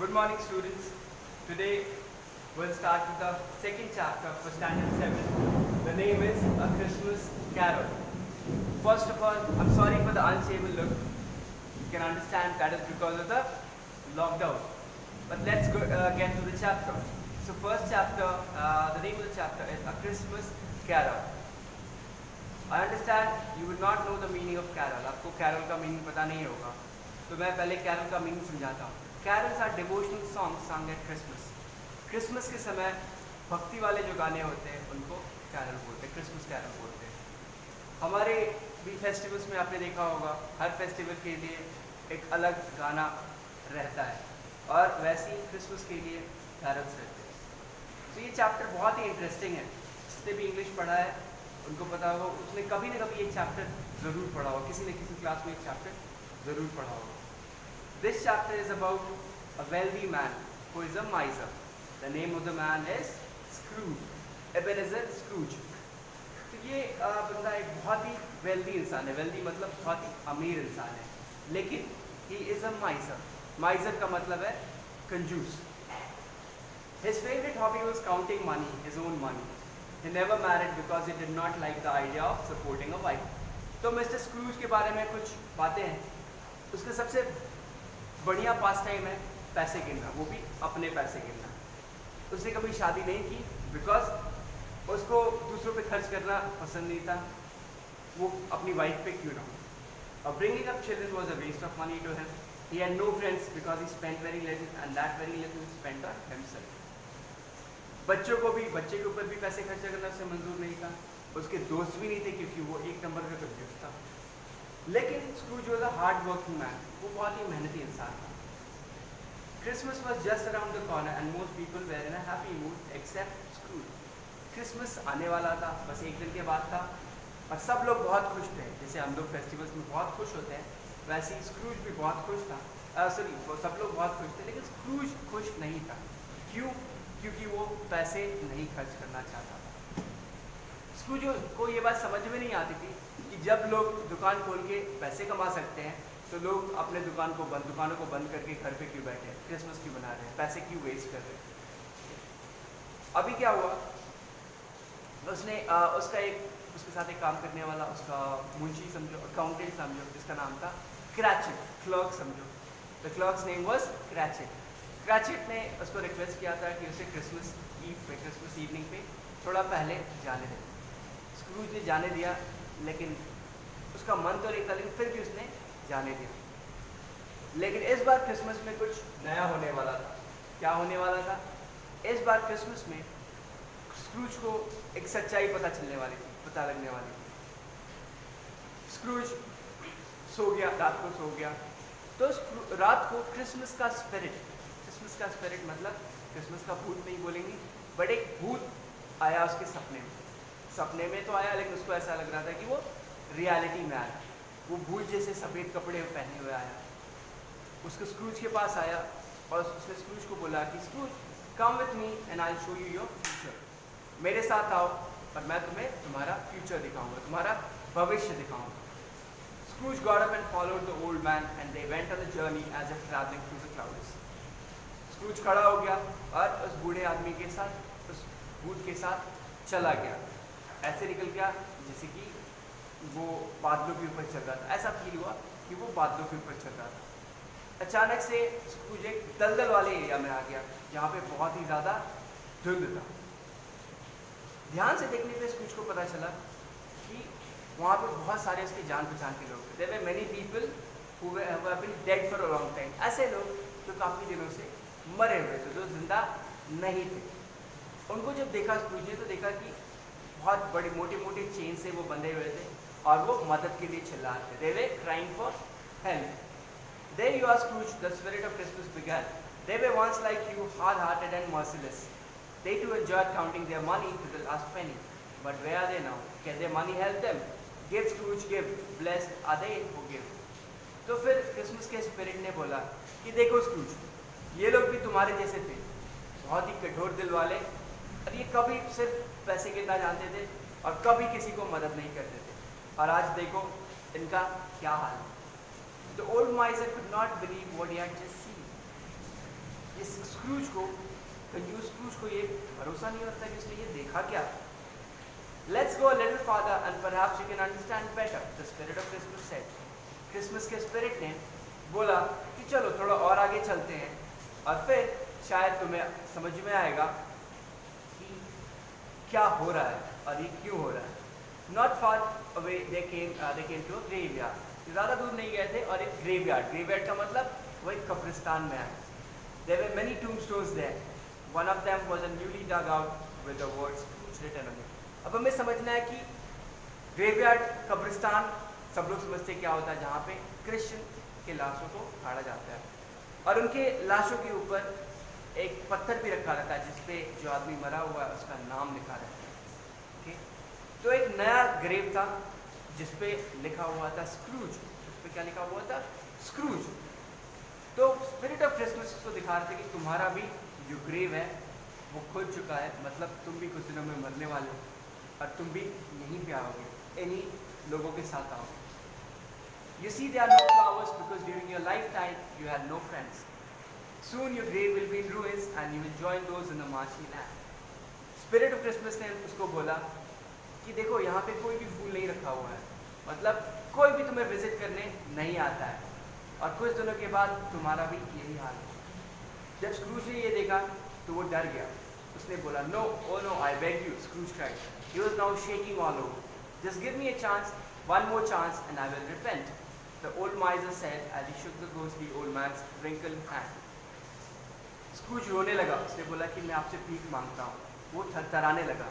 Good morning, students. Today we'll start with the second chapter for Standard 7. The name is A Christmas Carol. First of all, I'm sorry for the unstable look. You can understand that is because of the lockdown. But let's get to the chapter. So first chapter, the name of the chapter is A Christmas Carol. I understand you would not know the meaning of carol. आपको carol का meaning पता नहीं होगा. तो मैं पहले carol का meaning समझाता हूँ. Carols are devotional songs sung at Christmas. Christmas के समय भक्ति वाले जो गाने होते हैं उनको carol बोलते हैं, Christmas carol बोलते हैं. हमारे भी festivals में आपने देखा होगा, हर festival के लिए एक अलग गाना रहता है और वैसे ही Christmas के लिए carols रहते हैं. तो ये chapter बहुत ही interesting है. जिसने भी English पढ़ा है उनको पता होगा, उसने कभी ना कभी ये चैप्टर ज़रूर पढ़ा होगा, किसी न किसी क्लास में एक चैप्टर ज़रूर पढ़ा होगा. This chapter is about a wealthy man who is a miser. The name of the man is Scrooge, Ebenezer Scrooge. तो ये बंदा एक बहुत ही wealthy इंसान है. wealthy मतलब बहुत ही अमीर इंसान है, लेकिन he is a miser. miser का मतलब है कंजूस. His favorite hobby was counting money, his own money. He never married because he did not like the idea of supporting a wife. तो मिस्टर स्क्रूज के बारे में कुछ बातें हैं. उसका सबसे बढ़िया पास टाइम है पैसे गिनना, वो भी अपने पैसे गिनना. उसने कभी शादी नहीं की बिकॉज उसको दूसरों पे खर्च करना पसंद नहीं था. वो अपनी वाइफ पे क्यों ना हो. Bringing up children was a waste of money to him. He had no friends because he spent very little and that very little he spent on himself. बच्चों को भी, बच्चे के ऊपर भी पैसे खर्च करना उसे मंजूर नहीं था. उसके दोस्त भी नहीं थे क्योंकि वो एक नंबर का कंजूस था. लेकिन Scrooge was a hard working man. वो बहुत ही मेहनती इंसान था. Christmas was just around the corner and most people were in a happy mood except Scrooge. Christmas आने वाला था, बस एक दिन के बाद था और सब लोग बहुत खुश थे. जैसे हम लोग फेस्टिवल्स में बहुत खुश होते हैं, वैसे ही स्क्रूज भी बहुत खुश था. सब लोग बहुत खुश थे, लेकिन स्क्रूज खुश नहीं था. क्यों? क्योंकि वो पैसे नहीं खर्च करना चाहता था. स्क्रूज को ये बात समझ में नहीं आती थी कि जब लोग दुकान खोल के पैसे कमा सकते हैं तो लोग अपने दुकानों को बंद करके घर पे क्यों बैठे हैं, क्रिसमस क्यों बना रहे हैं, पैसे क्यों वेस्ट कर रहे हैं. अभी क्या हुआ, उसने उसके साथ एक काम करने वाला, उसका मुंशी समझो, अकाउंटेंट समझो, जिसका नाम था क्रैचेट, क्लर्क समझो. The clerk's name was Cratchit. Cratchit ने उसको रिक्वेस्ट किया था कि उसे क्रिसमस इवनिंग पे थोड़ा पहले जाने दे. स्क्रूज ने जाने दिया, लेकिन उसका मन तो नहीं था, लेकिन फिर भी उसने जाने दिया. लेकिन इस बार क्रिसमस में कुछ नया होने वाला था. क्या होने वाला था? इस बार क्रिसमस में स्क्रूज को एक सच्चाई पता लगने वाली थी. स्क्रूज सो गया, रात को सो गया. तो रात को क्रिसमस का स्पिरिट मतलब क्रिसमस का भूत नहीं बोलेंगे, बट एक भूत आया उसके सपने में तो आया, लेकिन उसको ऐसा लग रहा था कि वो रियलिटी में आया. वो भूत जैसे सफ़ेद कपड़े पहने हुए आया, उसको स्क्रूज के पास आया और उसने स्क्रूज को बोला कि Scrooge, come with me and I show you your future. मेरे साथ आओ और मैं तुम्हें तुम्हारा फ्यूचर दिखाऊंगा, तुम्हारा भविष्य दिखाऊंगा. Scrooge got up and followed the old man and they went on the journey as if travelling through the clouds. Scrooge खड़ा हो गया और उस बूढ़े आदमी के साथ, उस भूत के साथ चला गया. ऐसे निकल गया जैसे कि वो बादलों के ऊपर चल रहा था. ऐसा फील हुआ कि वो बादलों के ऊपर चल रहा था. अचानक से स्क्रूज एक दलदल वाले एरिया में आ गया जहाँ पे बहुत ही ज़्यादा धुंध था. ध्यान से देखने पे स्क्रूज को पता चला कि वहाँ पे बहुत सारे उसके जान पहचान के लोग थे. There were many people who have been dead for a long time. ऐसे लोग जो काफ़ी दिनों से मरे हुए थे, जो जिंदा नहीं थे. उनको जब देखा स्क्रूज ने तो देखा कि बहुत बड़े मोटे चेन से वो बंधे हुए थे और वो मदद के लिए चिल्ला रहे थे. They were crying for help. There you are, Scrooge, the spirit of Christmas began. They were once like you, hard-hearted and merciless. They too enjoyed counting their money to the last penny. But where are they now? Can their money help them? Give, Scrooge, give. Blessed are they who give. तो फिर Christmas के spirit ने बोला कि देखो screws, ये लोग भी तुम्हारे जैसे थे, बहुत ही कठोर दिल वाले, और ये कभी सिर्फ पैसे गिनना जानते थे और कभी किसी को मदद नहीं करते थे. और आज देखो इनका क्या हाल है. The old miser could not believe what he had just seen. Scrooge को, कंजूस स्क्रूज को ये भरोसा नहीं होता कि उसने ये देखा क्या. Let's go a little farther and perhaps you can understand better. The spirit of Christmas said. Christmas के स्पिरिट ने बोला कि चलो थोड़ा और आगे चलते हैं और फिर शायद तुम्हें समझ में आएगा कि क्या हो रहा है और ये क्यों हो रहा है. Not far away they came to a graveyard. ज़्यादा दूर नहीं गए थे और एक ग्रेवयार्ड का मतलब वो एक कब्रिस्तान में आए. There were many tombstones there. One of them was a newly dug out with the words Scrooge written on it. अब हमें समझना है कि ग्रेवयार्ड, कब्रिस्तान, सब लोग समझते क्या होता है जहाँ पे क्रिश्चियन के लाशों को गाड़ा जाता है और उनके लाशों के ऊपर एक पत्थर भी रखा रहता है जिसपे जो आदमी मरा हुआ है उसका नाम लिखा रहता है. ठीक, तो एक नया ग्रेव था जिसपे लिखा हुआ था स्क्रूज. उस पर क्या लिखा हुआ था? स्क्रूज. तो स्पिरिट ऑफ क्रिसमस को दिखा रहे थे कि तुम्हारा भी जो ग्रेव है वो खुद चुका है, मतलब तुम भी कुछ दिनों में मरने वाले हो और तुम भी यहीं पे आओगे, इन्हीं लोगों के साथ आओगे. You see, there are no flowers because during your lifetime you had no friends. Soon your grave will be in ruins and you will join those in the marshy land. Spirit of Christmas ने उसको बोला कि देखो यहाँ पे कोई भी फूल नहीं रखा हुआ है, मतलब कोई भी तुम्हें विजिट करने नहीं आता है और कुछ दिनों के बाद तुम्हारा भी यही हाल है. जब स्क्रूज ने ये देखा तो वो डर गया. उसने बोला no, oh no, I beg you, Scrooge cried. He was now shaking all over. Just give me a chance, one more chance and I will repent. The old miser said as he shook the ghostly old man's wrinkled hand. Scrooge रोने लगा. उसने बोला कि मैं आपसे भीख मांगता हूँ. वो थरथराने लगा.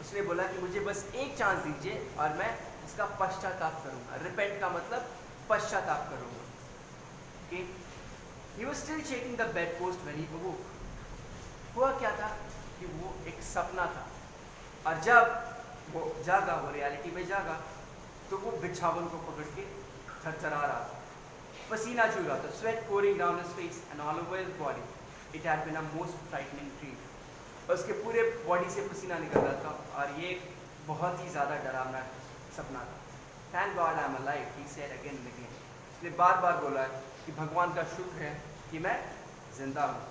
उसने बोला कि मुझे बस एक चांस दीजिए और मैं इसका पश्चाताप करूँगा. रिपेंट का मतलब पश्चाताप करूँगा. Okay? He was still shaking the bedpost when he awoke. हुआ क्या था कि वो एक सपना था और जब वो जागा, वो रियलिटी में जागा तो वो बिछावन को पकड़ के थरथरा रहा था. पसीना चू रहा था. Sweat pouring down his face and all over his body. It had been a most frightening dream. उसके पूरे बॉडी से पसीना निकल रहा था और ये बहुत ही ज़्यादा डरावना सपना था. Thank God I'm alive, he said again and again. उसने बार बार बोला कि भगवान का शुक्र है कि मैं जिंदा हूँ.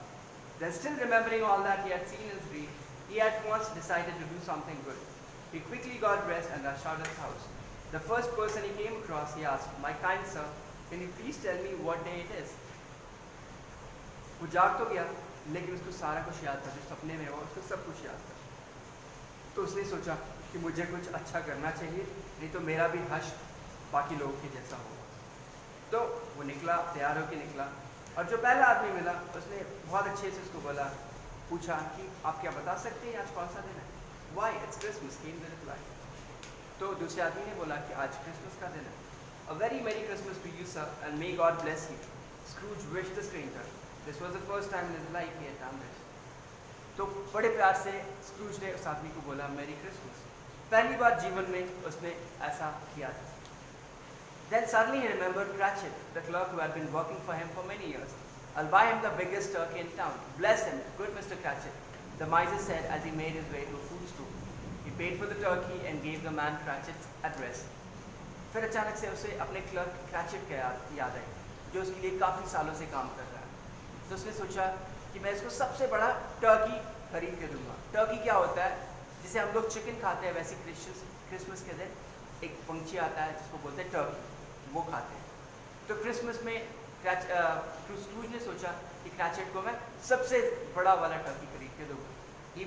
Then still remembering all that he had seen in his dream, he at once decided to do something good. He quickly got dressed and rushed out of his house. The first person he came across, he asked, "My kind sir, can you please tell me what day it is?" वो जाग तो गया लेकिन उसको सारा कुछ याद था. जो सपने में हुआ उसको सब कुछ याद था. तो उसने सोचा कि मुझे कुछ अच्छा करना चाहिए, नहीं तो मेरा भी हश्र बाकी लोगों के जैसा होगा. तो वो निकला, तैयार होकर निकला और जो पहला आदमी मिला उसने बहुत अच्छे से उसको बोला, पूछा कि आप क्या बता सकते हैं आज कौन सा दिन है? Why? It's Christmas, came the reply. तो दूसरे आदमी ने बोला कि आज क्रिसमस का दिन है. A very merry Christmas to you sir and may God bless you. Scrooge wished the stranger. This was the first time in his life he had done this. तो बड़े प्यार से स्क्रूज ने उस आदमी को बोला मेरी क्रिसमस. पहली बार जीवन में उसने ऐसा किया था. Then suddenly he remembered Cratchit, the clerk who had been working for him for many years. I'll buy him the biggest turkey in town. Bless him, good Mr. Cratchit, the miser said as he made his way to a food store. He paid for the turkey and gave the man Cratchit's address. फिर अचानक से उसे अपने clerk crochet का याद आई जो उसके लिए काफ़ी सालों से काम कर रहा है. तो उसने सोचा कि मैं इसको सबसे बड़ा टर्की खरीद के दूंगा. टर्की क्या होता है? जिसे हम लोग चिकन खाते हैं वैसे क्रिसमस के दिन एक पंछी आता है जिसको बोलते हैं टर्की, वो खाते हैं. तो क्रिसमस में स्क्रूज ने सोचा कि क्रैचेट को मैं सबसे बड़ा वाला टर्की खरीद के दूंगा. He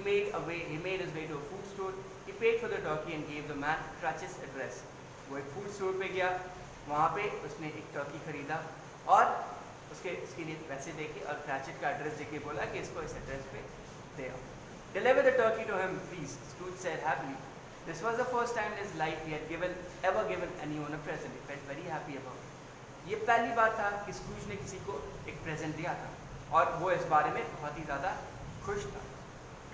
made his way to a food store. He paid for the turkey and gave the man Cratchit's address. वो एक फूड स्टोर पे गया, वहाँ पे उसने एक टर्की खरीदा और उसके लिए पैसे देके और क्रैचेट का एड्रेस देके बोला कि इसको इस एड्रेस पे दे आओ. Deliver the turkey to him, please, Scrooge said happily. This was the first time in his life he had ever given anyone a present. He felt very happy about it. ये पहली बार था कि screws ने किसी को एक present दिया था और वो इस बारे में बहुत ही ज़्यादा खुश था.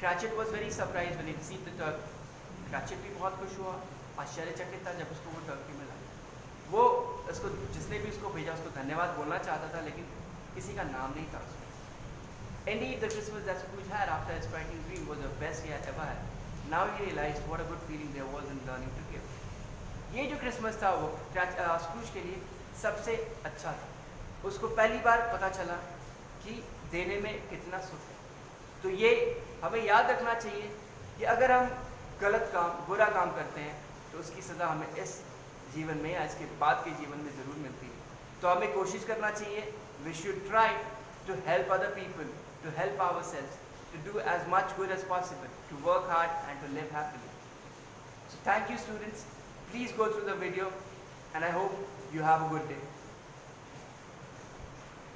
Cratchit was very surprised when he received the turkey. Cratchit भी बहुत खुश हुआ, आश्चर्यचकित था जब उसको वो टर्की मिला. वो उसको जिसने भी उसको भेजा उसको धन्यवाद बोलना चाहता था लेकिन किसी का नाम नहीं था उसमें. Indeed, the Christmas that Scrooge had after his frightening dream was the best he had ever had. Now he realized what a good feeling there was in learning to give. ये जो क्रिसमस था वो screws के लिए सबसे अच्छा था. उसको पहली बार पता चला कि देने में कितना सुख है। तो ये हमें याद रखना चाहिए कि अगर हम गलत काम, बुरा काम करते हैं तो उसकी सज़ा हमें इस जीवन में, आज के बाद के जीवन में ज़रूर मिलती है। तो हमें कोशिश करना चाहिए, we should try to help other people, to help ourselves, to do as much good as possible, to work hard and to live happily. So thank you students. Please go through the video and I hope you have a good day.